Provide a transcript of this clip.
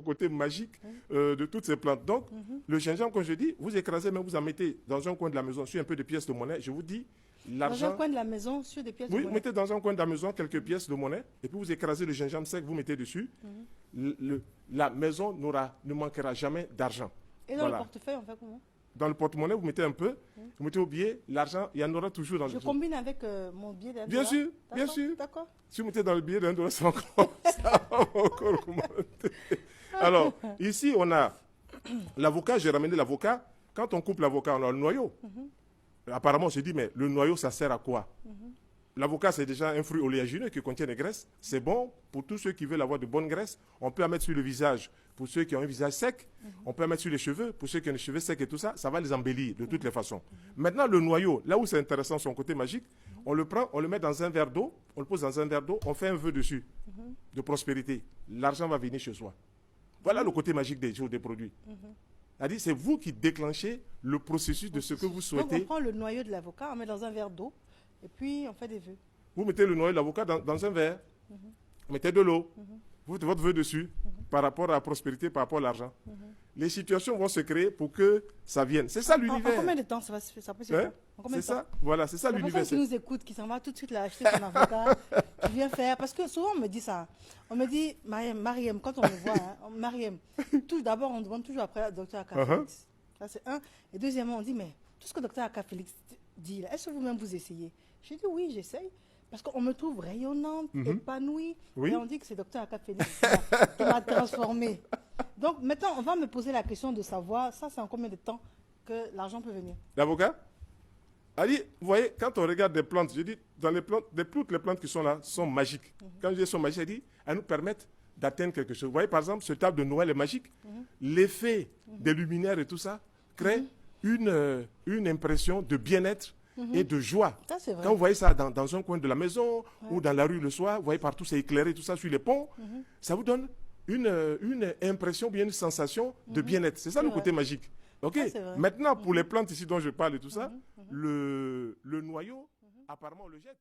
côté magique de toutes ces plantes. Donc, le gingembre, comme je dis, vous écrasez, mais vous en mettez dans un coin de la maison sur un peu de pièces de monnaie. Je vous dis, l'argent... Dans un coin de la maison, sur des pièces de Oui, monnaie. vous mettez dans un coin de la maison quelques pièces de monnaie, et puis vous écrasez le gingembre sec, vous mettez dessus. La maison ne manquera jamais d'argent. Et dans le portefeuille, on fait comment? Dans le porte-monnaie, vous mettez un peu, vous mettez au billet, l'argent, il y en aura toujours dans le billet. Je combine avec mon billet d'$1. Bien sûr, bien sûr. D'accord. Si vous mettez dans le billet d'$1, ça va encore augmenter. Alors, ici, on a l'avocat, j'ai ramené l'avocat. Quand on coupe l'avocat, on a le noyau. Apparemment, on se dit, mais le noyau, ça sert à quoi? L'avocat, c'est déjà un fruit oléagineux qui contient des graisses. C'est bon pour tous ceux qui veulent avoir de bonnes graisses. On peut en mettre sur le visage pour ceux qui ont un visage sec. On peut en mettre sur les cheveux pour ceux qui ont les cheveux secs et tout ça. Ça va les embellir de toutes les façons. Maintenant, le noyau, là où c'est intéressant, son côté magique, on le prend, on le met dans un verre d'eau, on le pose dans un verre d'eau, on fait un vœu dessus de prospérité. L'argent va venir chez soi. Voilà le côté magique des produits. C'est-à-dire, c'est vous qui déclenchez le processus de ce que vous souhaitez. Donc, on prend le noyau de l'avocat, on met dans un verre d'eau. Et puis, on fait des vœux. Vous mettez le noyau de l'avocat dans un verre. Vous mettez de l'eau. Vous mettez votre vœu dessus par rapport à la prospérité, par rapport à l'argent. Les situations vont se créer pour que ça vienne. C'est ça l'univers. En combien de temps ça peut se faire? C'est ça, voilà, c'est ça l'univers. La personne qui nous écoute, qui s'en va tout de suite acheter son avocat, qui vient faire. Parce que souvent, on me dit ça. On me dit, Mariam, quand on me voit, Mariam, d'abord, on demande toujours après le docteur Aka Félix. Ça, c'est un. Et deuxièmement, on dit, mais tout ce que le docteur Aka Félix dit, est-ce que vous-même vous essayez? J'ai dit, oui, j'essaye. Parce qu'on me trouve rayonnante, épanouie. Oui. Et on dit que c'est docteur Aka Félix qui m'a transformée. Donc maintenant, on va me poser la question de savoir, ça c'est en combien de temps que l'argent peut venir? L'avocat? Ali, vous voyez, quand on regarde des plantes, je dis, dans les plantes, toutes les plantes qui sont là sont magiques. Quand je dis sont magiques, je dis, elles nous permettent d'atteindre quelque chose. Vous voyez, par exemple, ce table de Noël est magique. L'effet des luminaires et tout ça crée une impression de bien-être et de joie. Ça, c'est vrai. Quand vous voyez ça dans un coin de la maison ou dans la rue le soir, vous voyez partout c'est éclairé, tout ça sur les ponts, ça vous donne une impression, bien une sensation de bien-être. C'est ça le côté magique. Ok. Maintenant, pour les plantes ici dont je parle et tout ça, le noyau, apparemment, on le jette.